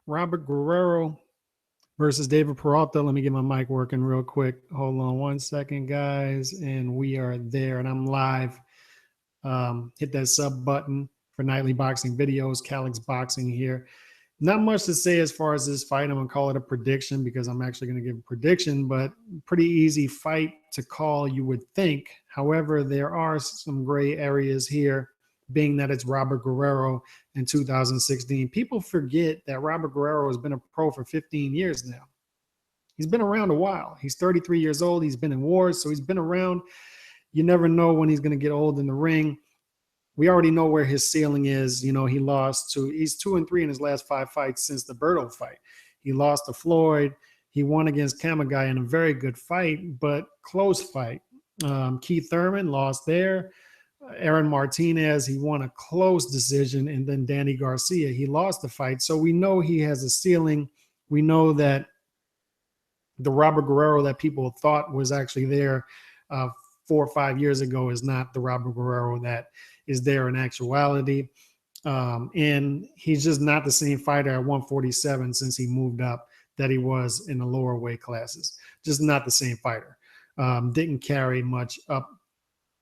Robert Guerrero versus David Peralta. Let me get my mic working real quick. Hold on 1 second, guys. And we are there, and I'm live. Hit that sub button for nightly boxing videos. Calix Boxing here. Not much to say as far as this fight. I'm going to call it a prediction because I'm actually going to give a prediction, but pretty easy fight to call, you would think. However, there are some gray areas here, being that it's Robert Guerrero in 2016. People forget that Robert Guerrero has been a pro for 15 years now. He's been around a while. He's 33 years old. He's been in wars, so he's been around. You never know when he's going to get old in the ring. We already know where his ceiling is. You know, he's 2-3 in his last 5 fights since the Berto fight. He lost to Floyd. He won against Kamagai in a very good fight, but close fight. Keith Thurman lost there. Aaron Martinez, he won a close decision. And then Danny Garcia, he lost the fight. So we know he has a ceiling. We know that the Robert Guerrero that people thought was actually there 4 or 5 years ago is not the Robert Guerrero that is there in actuality. And he's just not the same fighter at 147 since he moved up that he was in the lower weight classes. Just not the same fighter. Didn't carry much up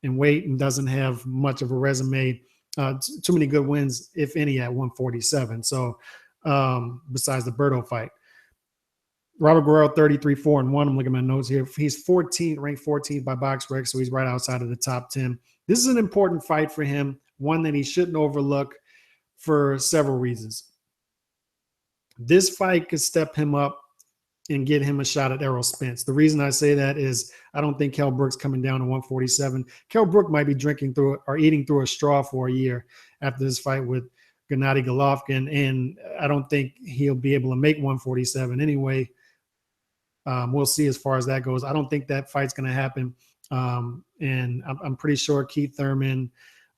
in weight and doesn't have much of a resume. Too many good wins, if any, at 147. So besides the Berto fight. Robert Guerrero, 33-4-1. I'm looking at my notes here. He's 14th, ranked 14th by BoxRec, so he's right outside of the top 10. This is an important fight for him, one that he shouldn't overlook for several reasons. This fight could step him up and get him a shot at Errol Spence. The reason I say that is I don't think Kell Brook's coming down to 147. Kell Brook might be drinking through or eating through a straw for a year after this fight with Gennady Golovkin, and I don't think he'll be able to make 147 anyway. We'll see as far as that goes. I don't think that fight's going to happen. And I'm pretty sure Keith Thurman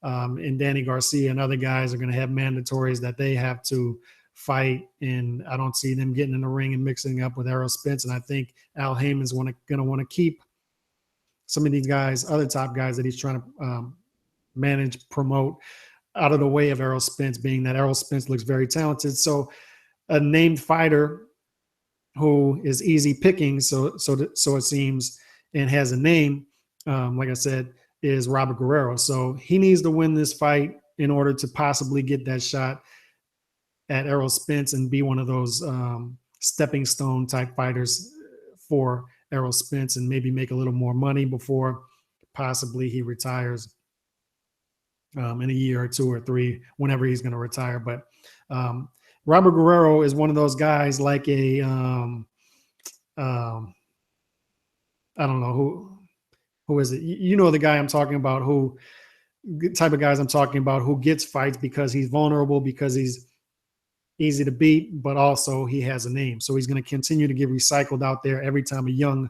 and Danny Garcia and other guys are going to have mandatories that they have to fight. And I don't see them getting in the ring and mixing up with Errol Spence. And I think Al Heyman's going to want to keep some of these guys, other top guys that he's trying to manage, promote, out of the way of Errol Spence, being that Errol Spence looks very talented. So a named fighter who is easy picking, so it seems, and has a name, like I said, is Robert Guerrero. So he needs to win this fight in order to possibly get that shot at Errol Spence and be one of those stepping stone type fighters for Errol Spence and maybe make a little more money before possibly he retires in a year or 2 or 3, whenever he's going to retire. But Robert Guerrero is one of those guys like a, I don't know who is it? You know the guy I'm talking about, who type of guys I'm talking about, who gets fights because he's vulnerable, because he's easy to beat, but also he has a name. So he's going to continue to get recycled out there every time a young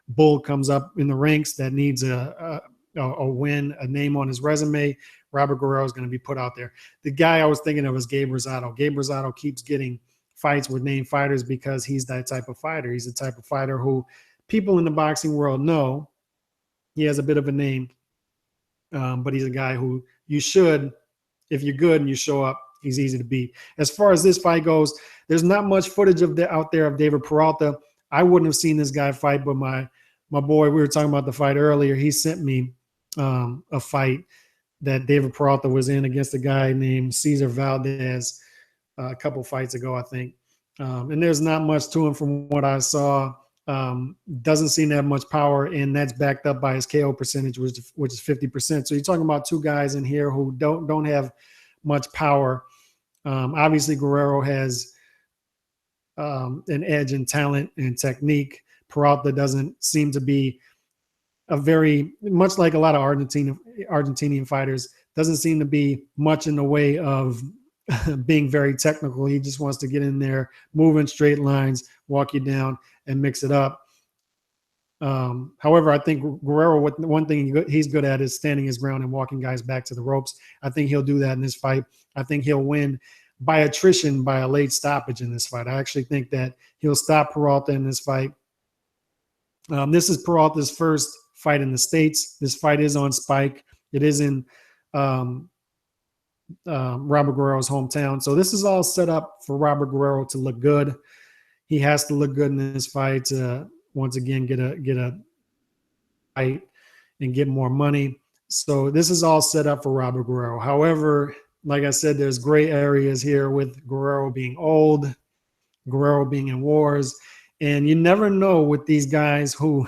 bull comes up in the ranks that needs a win, a name on his resume. Robert Guerrero is going to be put out there. The guy I was thinking of is Gabe Rosado. Gabe Rosado keeps getting fights with named fighters because he's that type of fighter. He's the type of fighter who people in the boxing world know. He has a bit of a name, but he's a guy who you should, if you're good and you show up, he's easy to beat. As far as this fight goes, there's not much footage out there of David Peralta. I wouldn't have seen this guy fight, but my boy, we were talking about the fight earlier, he sent me a fight that David Peralta was in against a guy named Cesar Valdez a couple fights ago, I think. And there's not much to him from what I saw. Doesn't seem to have much power, and that's backed up by his KO percentage, which is 50%. So you're talking about two guys in here who don't have much power. Obviously, Guerrero has an edge in talent and technique. Peralta doesn't seem to be much like a lot of Argentinian fighters, doesn't seem to be much in the way of being very technical. He just wants to get in there, move in straight lines, walk you down, and mix it up. However, I think Guerrero, one thing he's good at is standing his ground and walking guys back to the ropes. I think he'll do that in this fight. I think he'll win by attrition, by a late stoppage in this fight. I actually think that he'll stop Peralta in this fight. This is Peralta's first fight in the States. This fight is on Spike. It is in Robert Guerrero's hometown. So this is all set up for Robert Guerrero to look good. He has to look good in this fight to once again get a fight and get more money. So this is all set up for Robert Guerrero. However, like I said, there's gray areas here with Guerrero being old, Guerrero being in wars, and you never know with these guys who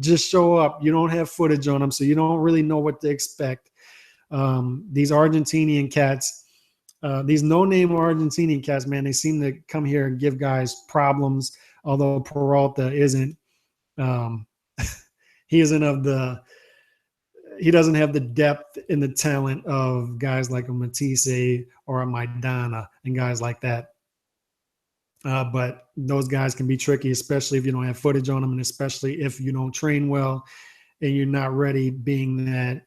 just show up. You don't have footage on them, so you don't really know what to expect. These Argentinian cats, these no-name Argentinian cats, man, they seem to come here and give guys problems. Although Peralta isn't, he isn't of the, he doesn't have the depth and the talent of guys like a Matisse or a Maidana and guys like that. But those guys can be tricky, especially if you don't have footage on them, and especially if you don't train well and you're not ready, being that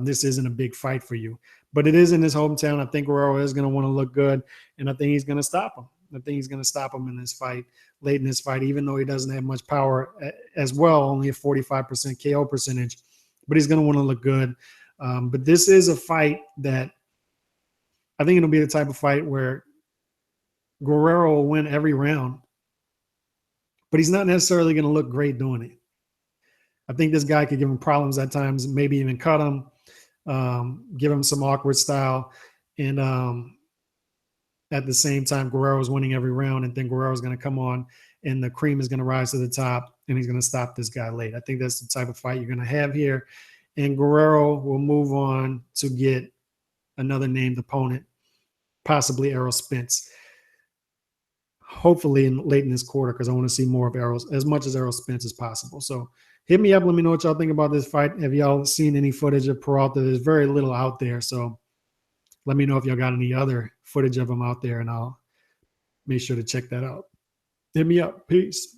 this isn't a big fight for you. But it is in his hometown. I think Guerrero is going to want to look good, and I think he's going to stop him. I think he's going to stop him in this fight, late in this fight, even though he doesn't have much power as well, only a 45% KO percentage. But he's going to want to look good. But this is a fight that I think it'll be the type of fight where Guerrero will win every round, but he's not necessarily going to look great doing it. I think this guy could give him problems at times, maybe even cut him, give him some awkward style. And at the same time, Guerrero's winning every round, and then Guerrero's going to come on and the cream is going to rise to the top and he's going to stop this guy late. I think that's the type of fight you're going to have here. And Guerrero will move on to get another named opponent, possibly Errol Spence. Hopefully late in this quarter, because I want to see more of Errol, as much as Errol Spence as possible. So hit me up. Let me know what y'all think about this fight. Have y'all seen any footage of Peralta? There's very little out there. So let me know if y'all got any other footage of him out there, and I'll make sure to check that out. Hit me up. Peace.